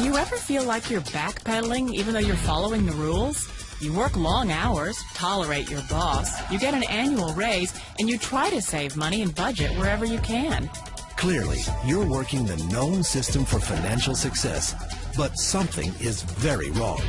Do you ever feel like you're backpedaling even though you're following the rules? You work long hours, tolerate your boss, you get an annual raise, and you try to save money and budget wherever you can. Clearly, you're working the known system for financial success, but something is very wrong.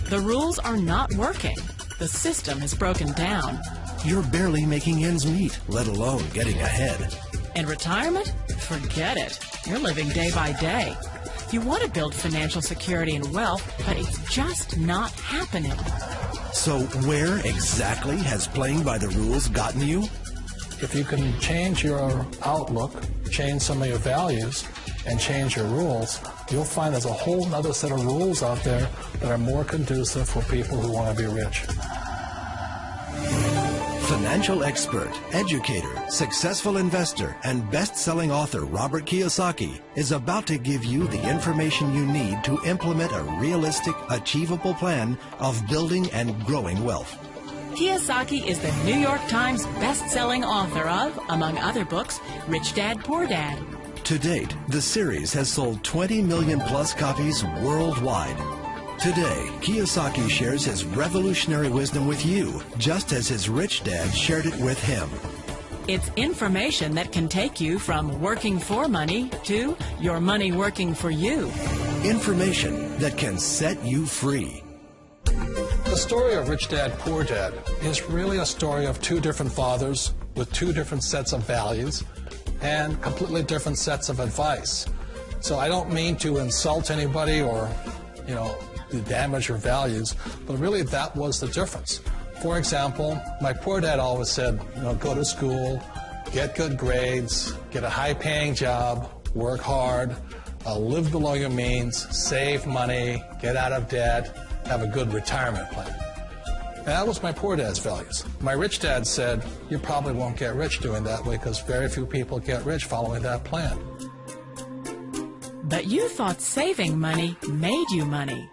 The rules are not working. The system has broken down. You're barely making ends meet, let alone getting ahead. And retirement? Forget it. You're living day by day. You want to build financial security and wealth, but it's just not happening. So where exactly has playing by the rules gotten you? If you can change your outlook, change some of your values, and change your rules, you'll find there's a whole other set of rules out there that are more conducive for people who want to be rich. Financial expert, educator, successful investor, and best-selling author Robert Kiyosaki is about to give you the information you need to implement a realistic, achievable plan of building and growing wealth. Kiyosaki is the New York Times best-selling author of, among other books, Rich Dad, Poor Dad. To date, the series has sold 20 million plus copies worldwide. Today, Kiyosaki shares his revolutionary wisdom with you, just as his rich dad shared it with him. It's information that can take you from working for money to your money working for you. Information that can set you free. The story of Rich Dad, Poor Dad is really a story of two different fathers with two different sets of values and completely different sets of advice. So I don't mean to insult anybody or, to damage your values, but really that was the difference. For example, my poor dad always said, go to school, get good grades, get a high-paying job, work hard, live below your means, save money, get out of debt, have a good retirement plan. And that was my poor dad's values. My rich dad said, you probably won't get rich doing that way because very few people get rich following that plan. But you thought saving money made you money.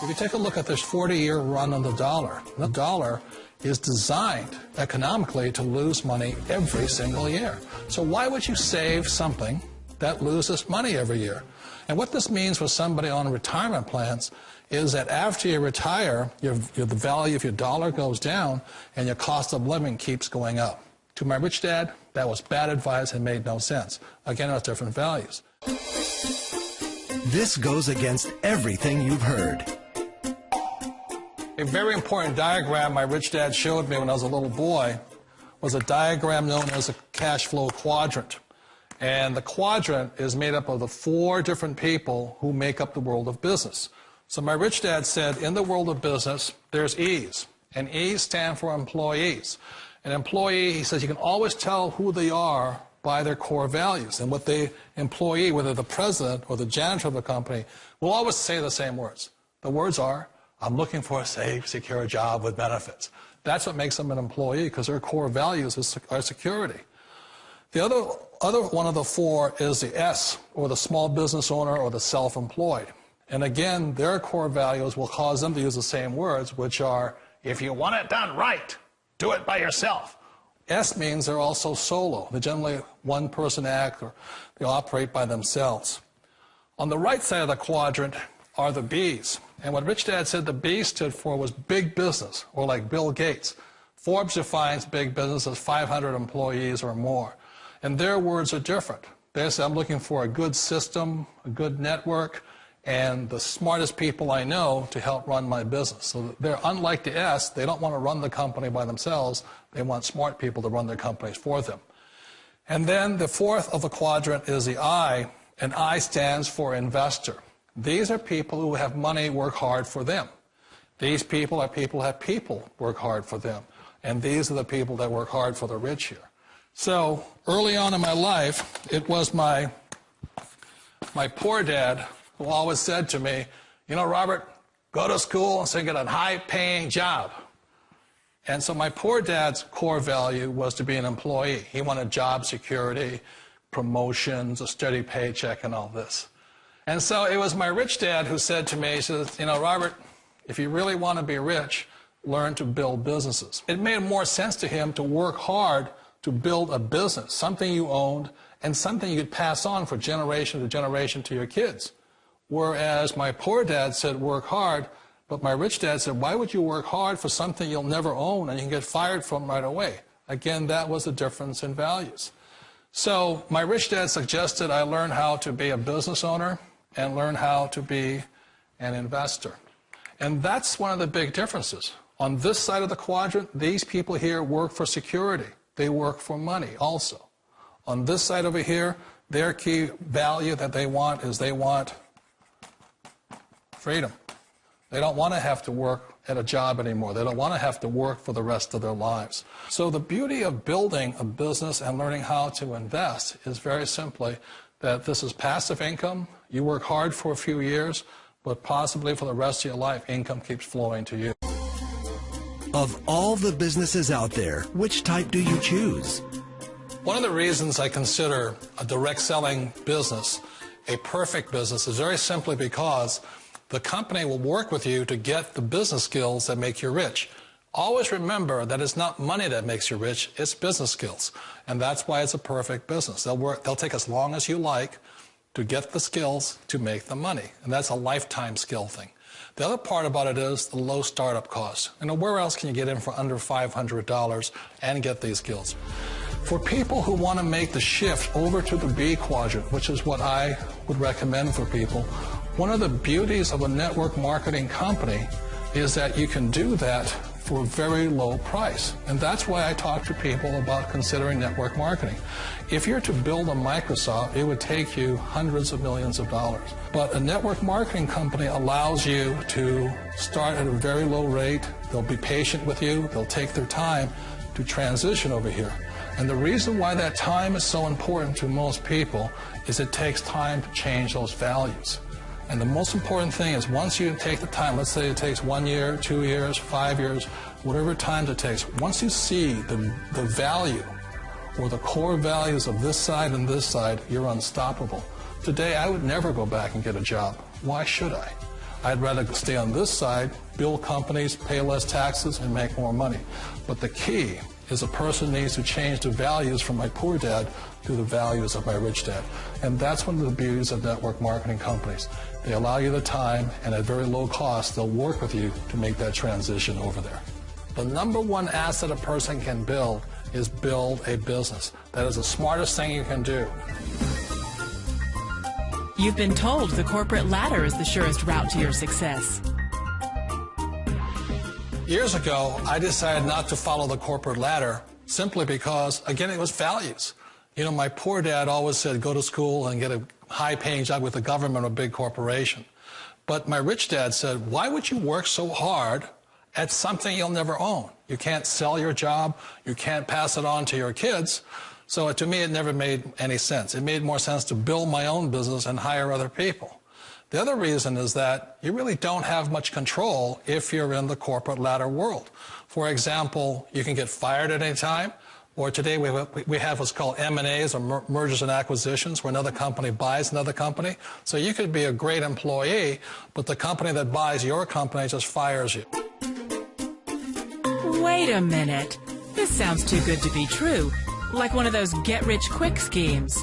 If you take a look at this 40-year run on the dollar is designed economically to lose money every single year. So why would you save something that loses money every year? And what this means for somebody on retirement plans is that after you retire, the value of your dollar goes down and your cost of living keeps going up. To my rich dad, that was bad advice and made no sense. Again, it was different values. This goes against everything you've heard. A very important diagram my rich dad showed me when I was a little boy was a diagram known as a cash flow quadrant. And the quadrant is made up of the four different people who make up the world of business. So my rich dad said, in the world of business, there's E's. And E's stand for employees. An employee, he says, you can always tell who they are by their core values. And what the employee, whether the president or the janitor of the company, will always say the same words. The words are, I'm looking for a safe, secure job with benefits. That's what makes them an employee, because their core values are security. The other one of the four is the S, or the small business owner or the self-employed. And again, their core values will cause them to use the same words, which are, if you want it done right, do it by yourself. S means they're also solo. They're generally one-person act, or they operate by themselves. On the right side of the quadrant are the B's. And what Rich Dad said the B stood for was big business, or like Bill Gates. Forbes defines big business as 500 employees or more. And their words are different. They say, I'm looking for a good system, a good network, and the smartest people I know to help run my business. So they're unlike the S. They don't want to run the company by themselves. They want smart people to run their companies for them. And then the fourth of the quadrant is the I, and I stands for investor. These are people who have money work hard for them. These people are people who have people work hard for them. And these are the people that work hard for the rich here. So early on in my life, it was my poor dad who always said to me, Robert, go to school and so get a high-paying job. And so my poor dad's core value was to be an employee. He wanted job security, promotions, a steady paycheck, and all this. And so it was my rich dad who said to me, he says, Robert, if you really want to be rich, learn to build businesses. It made more sense to him to work hard to build a business, something you owned, and something you could pass on for generation to generation to your kids. Whereas my poor dad said, work hard, but my rich dad said, why would you work hard for something you'll never own and you can get fired from right away? Again, that was the difference in values. So my rich dad suggested I learn how to be a business owner and learn how to be an investor. And that's one of the big differences. On this side of the quadrant, these people here work for security. They work for money also. On this side over here, their key value that they want is they want freedom. They don't want to have to work at a job anymore. They don't want to have to work for the rest of their lives. So the beauty of building a business and learning how to invest is very simply that this is passive income. You work hard for a few years, but possibly for the rest of your life, income keeps flowing to you. Of all the businesses out there, which type do you choose? One of the reasons I consider a direct selling business a perfect business is very simply because the company will work with you to get the business skills that make you rich. Always remember that it's not money that makes you rich, it's business skills. And that's why it's a perfect business. They'll take as long as you like to get the skills to make the money. And that's a lifetime skill thing. The other part about it is the low startup cost. You know, where else can you get in for under $500 and get these skills? For people who want to make the shift over to the B quadrant, which is what I would recommend for people, one of the beauties of a network marketing company is that you can do that for a very low price. And that's why I talk to people about considering network marketing. If you're to build a Microsoft, it would take you hundreds of millions of dollars. But a network marketing company allows you to start at a very low rate. They'll be patient with you. They'll take their time to transition over here. And the reason why that time is so important to most people is it takes time to change those values. And the most important thing is once you take the time, let's say it takes 1 year, 2 years, 5 years, whatever time it takes, once you see the value or the core values of this side and this side, you're unstoppable. Today, I would never go back and get a job. Why should I? I'd rather stay on this side, build companies, pay less taxes, and make more money. But the key is a person needs to change the values from my poor dad to the values of my rich dad. And that's one of the beauties of network marketing companies. They allow you the time, and at very low cost, they'll work with you to make that transition over there. The number one asset a person can build is build a business. That is the smartest thing you can do. You've been told the corporate ladder is the surest route to your success. Years ago, I decided not to follow the corporate ladder simply because, again, it was values. You know, my poor dad always said, go to school and get a high-paying job with the government or a big corporation. But my rich dad said, why would you work so hard at something you'll never own? You can't sell your job. You can't pass it on to your kids. So to me, it never made any sense. It made more sense to build my own business and hire other people. The other reason is that you really don't have much control if you're in the corporate ladder world. For example, you can get fired at any time, or today we have what's called M&As, or mergers and acquisitions, where another company buys another company. So you could be a great employee, but the company that buys your company just fires you. Wait a minute. This sounds too good to be true. Like one of those get-rich-quick schemes.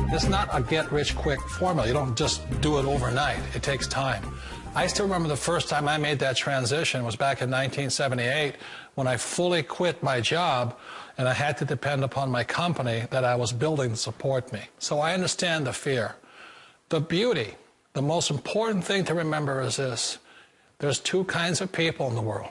It's not a get-rich-quick formula. You don't just do it overnight. It takes time. I still remember the first time I made that transition was back in 1978 when I fully quit my job and I had to depend upon my company that I was building to support me. So I understand the fear. The beauty, the most important thing to remember is this. There's two kinds of people in the world.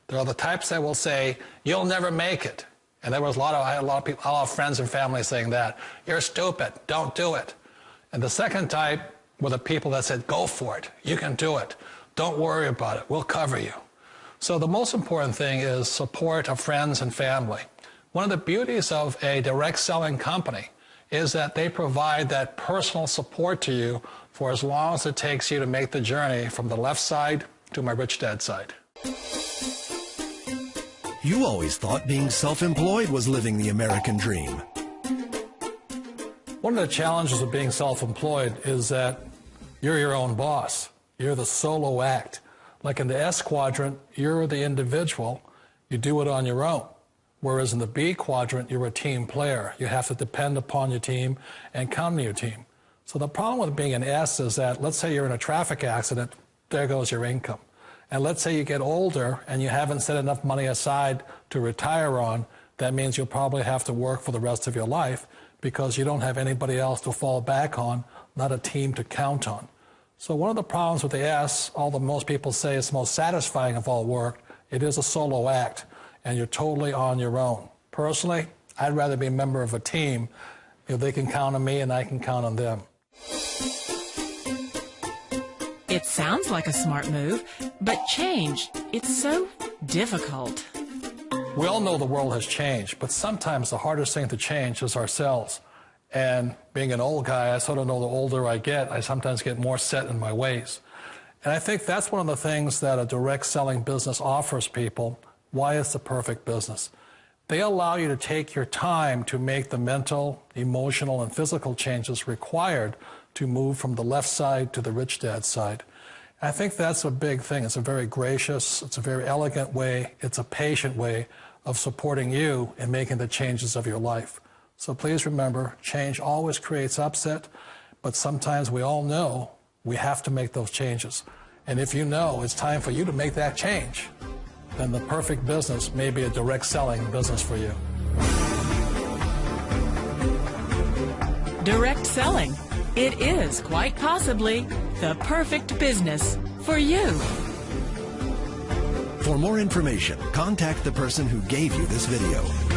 There are the types that will say, you'll never make it. And there was I had a lot of people, a lot of friends and family saying that. You're stupid. Don't do it. And the second type were the people that said, go for it. You can do it. Don't worry about it. We'll cover you. So the most important thing is support of friends and family. One of the beauties of a direct selling company is that they provide that personal support to you for as long as it takes you to make the journey from the left side to my rich dad side. You always thought being self-employed was living the American dream. One of the challenges of being self-employed is that you're your own boss. You're the solo act. Like in the S quadrant, you're the individual. You do it on your own. Whereas in the B quadrant, you're a team player. You have to depend upon your team and count on your team. So the problem with being an S is that, let's say you're in a traffic accident, there goes your income. And let's say you get older and you haven't set enough money aside to retire on, that means you'll probably have to work for the rest of your life because you don't have anybody else to fall back on, not a team to count on. So one of the problems with the S, although most people say it's the most satisfying of all work, it is a solo act, and you're totally on your own. Personally, I'd rather be a member of a team if they can count on me and I can count on them. It sounds like a smart move, but change, it's so difficult. We all know the world has changed, but sometimes the hardest thing to change is ourselves. And being an old guy, I sort of know the older I get, I sometimes get more set in my ways. And I think that's one of the things that a direct selling business offers people, why it's the perfect business. They allow you to take your time to make the mental, emotional, and physical changes required to move from the left side to the rich dad side. I think that's a big thing. It's a very gracious, it's a very elegant way, it's a patient way of supporting you in making the changes of your life. So please remember, change always creates upset, but sometimes we all know we have to make those changes. And if you know it's time for you to make that change, then the perfect business may be a direct selling business for you. Direct selling. It is quite possibly the perfect business for you. For more information, contact the person who gave you this video.